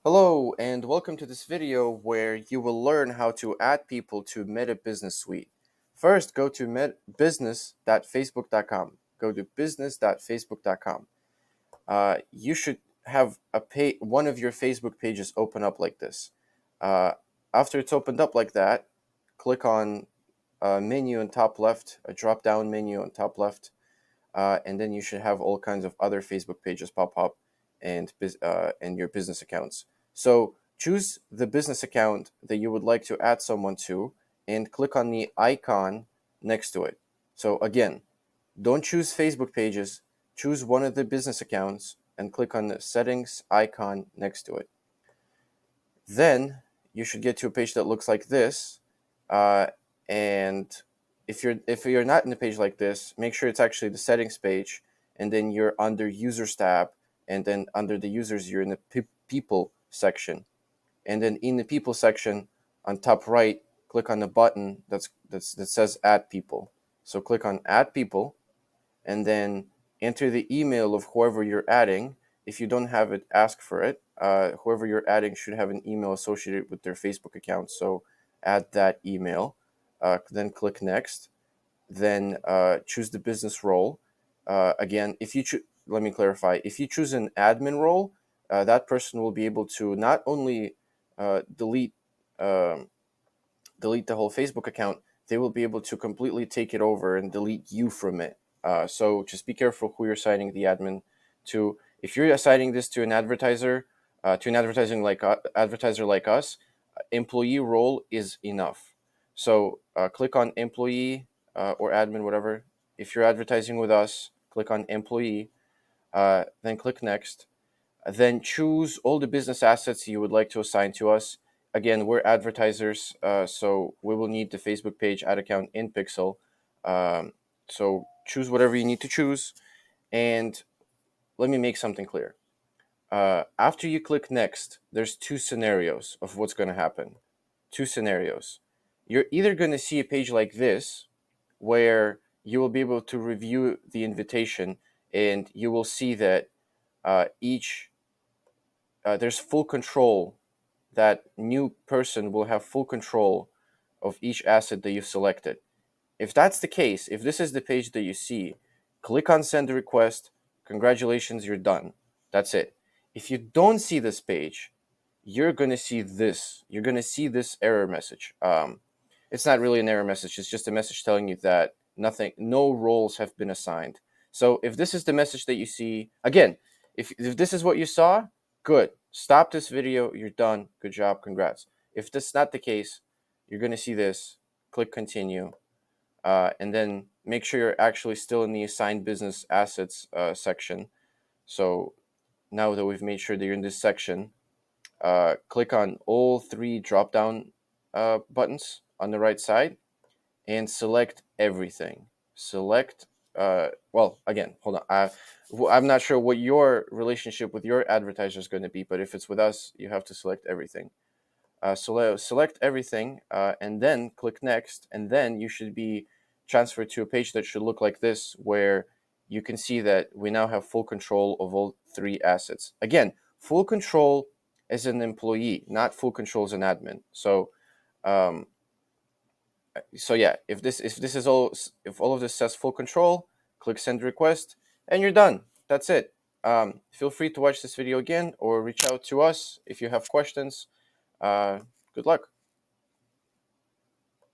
Hello and welcome to this video where you will learn how to add people to Meta Business Suite. First, go to business.facebook.com. Go to business.facebook.com. You should have one of your Facebook pages open up like this. After it's opened up like that, click on a menu on top left, a drop-down menu on top left, and then you should have all kinds of other Facebook pages pop up and your business accounts. So choose the business account that you would like to add someone to and click on the icon next to it. So again, don't choose Facebook pages, choose one of the business accounts and click on the settings icon next to it. Then you should get to a page that looks like this, and if you're not in a page like this, make sure it's actually the settings page, and then you're under users tab, and then under the users you're in the people section, and then in the people section on top right, click on the button that says add people. So click on add people, and then enter the email of whoever you're adding. If you don't have it, ask for it. Whoever you're adding should have an email associated with their Facebook account, so add that email. Then click next. Then choose the business role. Again, let me clarify. If you choose an admin role, that person will be able to not only delete delete the whole Facebook account, they will be able to completely take it over and delete you from it. So just be careful who you're assigning the admin to. If you're assigning this to an advertiser, advertiser like us, employee role is enough. So click on employee or admin, whatever. If you're advertising with us, click on employee, then click next. Then choose all the business assets you would like to assign to us. Again, we're advertisers, so we will need the Facebook page, ad account, in Pixel. So choose whatever you need to choose. And let me make something clear. After you click next, there's two scenarios of what's going to happen. Two scenarios. You're either going to see a page like this, where you will be able to review the invitation, and you will see that there's full control. That new person will have full control of each asset that you've selected. If that's the case, if this is the page that you see, click on send a request. Congratulations, you're done. That's it. If you don't see this page, you're going to see this. You're going to see this error message. It's not really an error message. It's just a message telling you that no roles have been assigned. So if this is the message that you see, again, if this is what you saw, good. Stop this video. You're done. Good job. Congrats. If that's not the case, you're going to see this. Click continue. And then make sure you're actually still in the assigned business assets section. So now that we've made sure that you're in this section, click on all three drop-down buttons on the right side and select everything. Select, well, again, hold on. I'm not sure what your relationship with your advertiser is going to be, but if it's with us, you have to select everything. Select everything and then click next, and then you should be transferred to a page that should look like this, where you can see that we now have full control of all three assets. Again, full control as an employee, not full control as an admin. Um, so yeah, if all of this says full control, click send request, and you're done. That's it. Feel free to watch this video again or reach out to us if you have questions. Good luck.